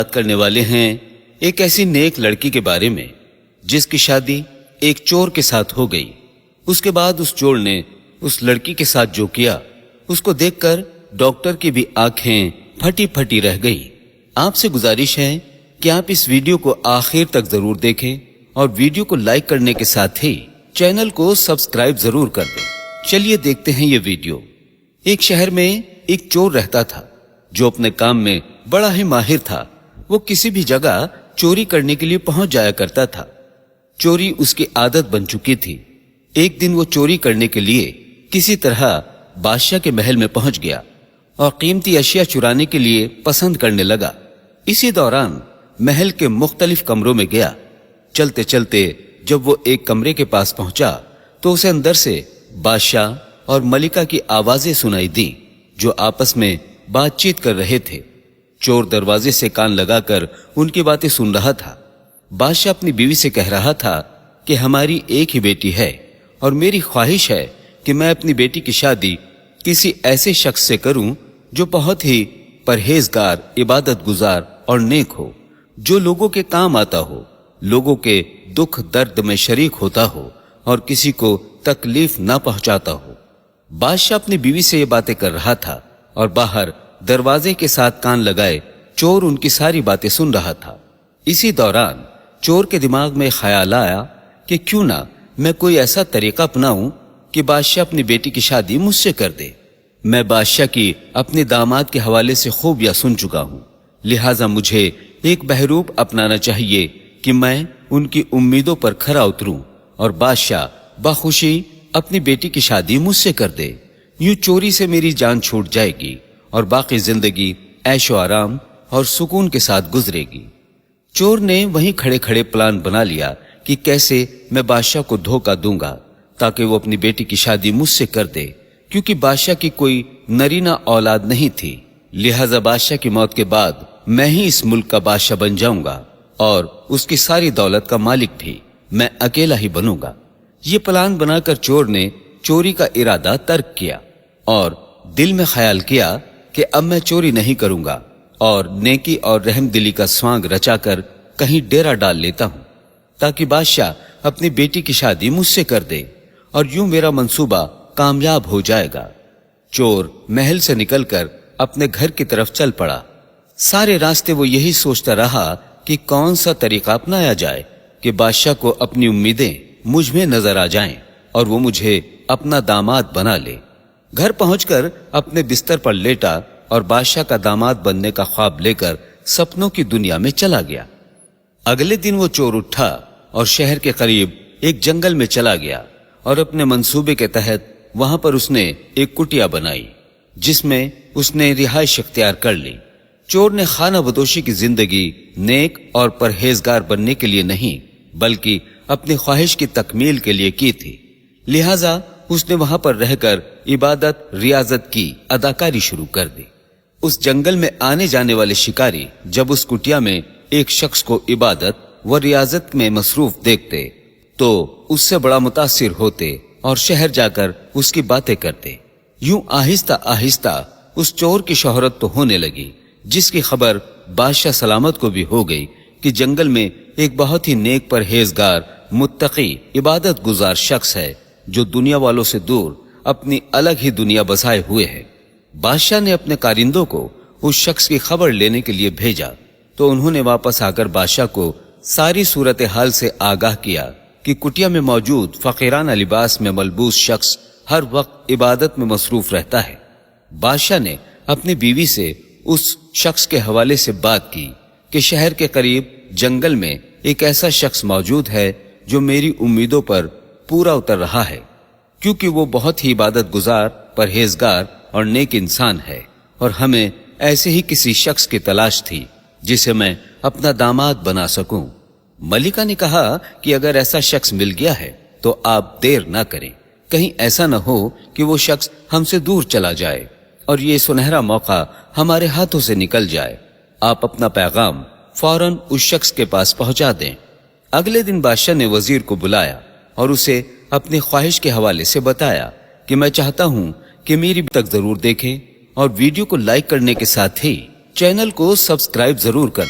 بات کرنے والے ہیں ایک ایسی نیک لڑکی کے بارے میں جس کی شادی ایک چور کے ساتھ ہو گئی۔ اس کے بعد اس چور نے اس لڑکی کے ساتھ جو کیا اس کو دیکھ کر ڈاکٹر کی بھی آنکھیں پھٹی پھٹی رہ گئی۔ آپ سے گزارش ہے کہ آپ اس ویڈیو کو آخر تک ضرور دیکھیں اور ویڈیو کو لائک کرنے کے ساتھ ہی چینل کو سبسکرائب ضرور کر دیں۔ چلیے دیکھتے ہیں یہ ویڈیو۔ ایک شہر میں ایک چور رہتا تھا جو اپنے کام میں بڑا ہی ماہر تھا۔ وہ کسی بھی جگہ چوری کرنے کے لیے پہنچ جایا کرتا تھا۔ چوری اس کی عادت بن چکی تھی۔ ایک دن وہ چوری کرنے کے لیے کسی طرح بادشاہ کے محل میں پہنچ گیا اور قیمتی اشیاء چرانے کے لیے پسند کرنے لگا۔ اسی دوران محل کے مختلف کمروں میں گیا۔ چلتے چلتے جب وہ ایک کمرے کے پاس پہنچا تو اسے اندر سے بادشاہ اور ملکہ کی آوازیں سنائی دیں جو آپس میں بات چیت کر رہے تھے۔ چور دروازے سے کان لگا کر ان کی باتیں سن رہا تھا۔ بادشاہ اپنی بیوی سے کہہ رہا تھا کہ ہماری ایک ہی بیٹی ہے اور میری خواہش ہے کہ میں اپنی بیٹی کی شادی کسی ایسے شخص سے کروں جو بہت ہی پرہیزگار، عبادت گزار اور نیک ہو، جو لوگوں کے کام آتا ہو، لوگوں کے دکھ درد میں شریک ہوتا ہو اور کسی کو تکلیف نہ پہنچاتا ہو۔ بادشاہ اپنی بیوی سے یہ باتیں کر رہا تھا اور باہر دروازے کے ساتھ کان لگائے چور ان کی ساری باتیں سن رہا تھا۔ اسی دوران چور کے دماغ میں خیال آیا کہ کیوں نہ میں کوئی ایسا طریقہ اپناؤں کہ بادشاہ اپنی بیٹی کی شادی مجھ سے کر دے۔ میں بادشاہ کی اپنے داماد کے حوالے سے خوبیاں سن چکا ہوں، لہٰذا مجھے ایک بہروپ اپنانا چاہیے کہ میں ان کی امیدوں پر کھرا اتروں اور بادشاہ بخوشی اپنی بیٹی کی شادی مجھ سے کر دے۔ یوں چوری سے میری جان چھوٹ جائے گی اور باقی زندگی عیش و آرام اور سکون کے ساتھ گزرے گی۔ چور نے وہیں کھڑے کھڑے پلان بنا لیا کہ کیسے میں بادشاہ کو دھوکہ دوں گا تاکہ وہ اپنی بیٹی کی شادی مجھ سے کر دے، کیونکہ بادشاہ کی کوئی نرینہ اولاد نہیں تھی، لہذا بادشاہ کی موت کے بعد میں ہی اس ملک کا بادشاہ بن جاؤں گا اور اس کی ساری دولت کا مالک بھی میں اکیلا ہی بنوں گا۔ یہ پلان بنا کر چور نے چوری کا ارادہ ترک کیا اور دل میں خیال کیا کہ اب میں چوری نہیں کروں گا اور نیکی اور رحم دلی کا سوانگ رچا کر کہیں ڈیرا ڈال لیتا ہوں تاکہ بادشاہ اپنی بیٹی کی شادی مجھ سے کر دے اور یوں میرا منصوبہ کامیاب ہو جائے گا۔ چور محل سے نکل کر اپنے گھر کی طرف چل پڑا۔ سارے راستے وہ یہی سوچتا رہا کہ کون سا طریقہ اپنایا جائے کہ بادشاہ کو اپنی امیدیں مجھ میں نظر آ جائیں اور وہ مجھے اپنا داماد بنا لے۔ گھر پہنچ کر اپنے بستر پر لیٹا اور بادشاہ کا داماد بننے کا خواب لے کر سپنوں کی دنیا میں چلا گیا۔ اگلے دن وہ چور اٹھا اور شہر کے قریب ایک جنگل میں چلا گیا اور اپنے منصوبے کے تحت وہاں پر اس نے ایک کٹیا بنائی جس میں اس نے رہائش اختیار کر لی۔ چور نے خانہ بدوشی کی زندگی نیک اور پرہیزگار بننے کے لیے نہیں بلکہ اپنی خواہش کی تکمیل کے لیے کی تھی، لہٰذا اس نے وہاں پر رہ کر عبادت، ریاضت کی اداکاری شروع کر دی۔ اس جنگل میں آنے جانے والے شکاری جب اس کٹیا میں ایک شخص کو عبادت و ریاضت میں مصروف دیکھتے تو اس سے بڑا متاثر ہوتے اور شہر جا کر اس کی باتیں کرتے۔ یوں آہستہ آہستہ اس چور کی شہرت تو ہونے لگی، جس کی خبر بادشاہ سلامت کو بھی ہو گئی کہ جنگل میں ایک بہت ہی نیک پرہیزگار، متقی، عبادت گزار شخص ہے جو دنیا والوں سے دور اپنی الگ ہی دنیا بسائے ہوئے ہے۔ بادشاہ نے اپنے کارندوں کو اس شخص کی خبر لینے کے لیے بھیجا تو انہوں نے واپس آ کر بادشاہ کو ساری صورتحال سے آگاہ کیا کہ کٹیا میں موجود فقیرانہ لباس میں ملبوس شخص ہر وقت عبادت میں مصروف رہتا ہے۔ بادشاہ نے اپنی بیوی سے اس شخص کے حوالے سے بات کی کہ شہر کے قریب جنگل میں ایک ایسا شخص موجود ہے جو میری امیدوں پر پورا اتر رہا ہے، کیونکہ وہ بہت ہی عبادت گزار، پرہیزگار اور نیک انسان ہے، اور ہمیں ایسے ہی کسی شخص کی تلاش تھی جسے میں اپنا داماد بنا سکوں۔ ملکہ نے کہا کہ اگر ایسا شخص مل گیا ہے تو آپ دیر نہ کریں، کہیں ایسا نہ ہو کہ وہ شخص ہم سے دور چلا جائے اور یہ سنہرا موقع ہمارے ہاتھوں سے نکل جائے۔ آپ اپنا پیغام فوراً اس شخص کے پاس پہنچا دیں۔ اگلے دن بادشاہ نے وزیر کو بلایا اور اسے اپنی خواہش کے حوالے سے بتایا کہ میں چاہتا ہوں کہ میری تک ضرور دیکھیں اور ویڈیو کو لائک کرنے کے ساتھ ہی چینل کو سبسکرائب ضرور کریں۔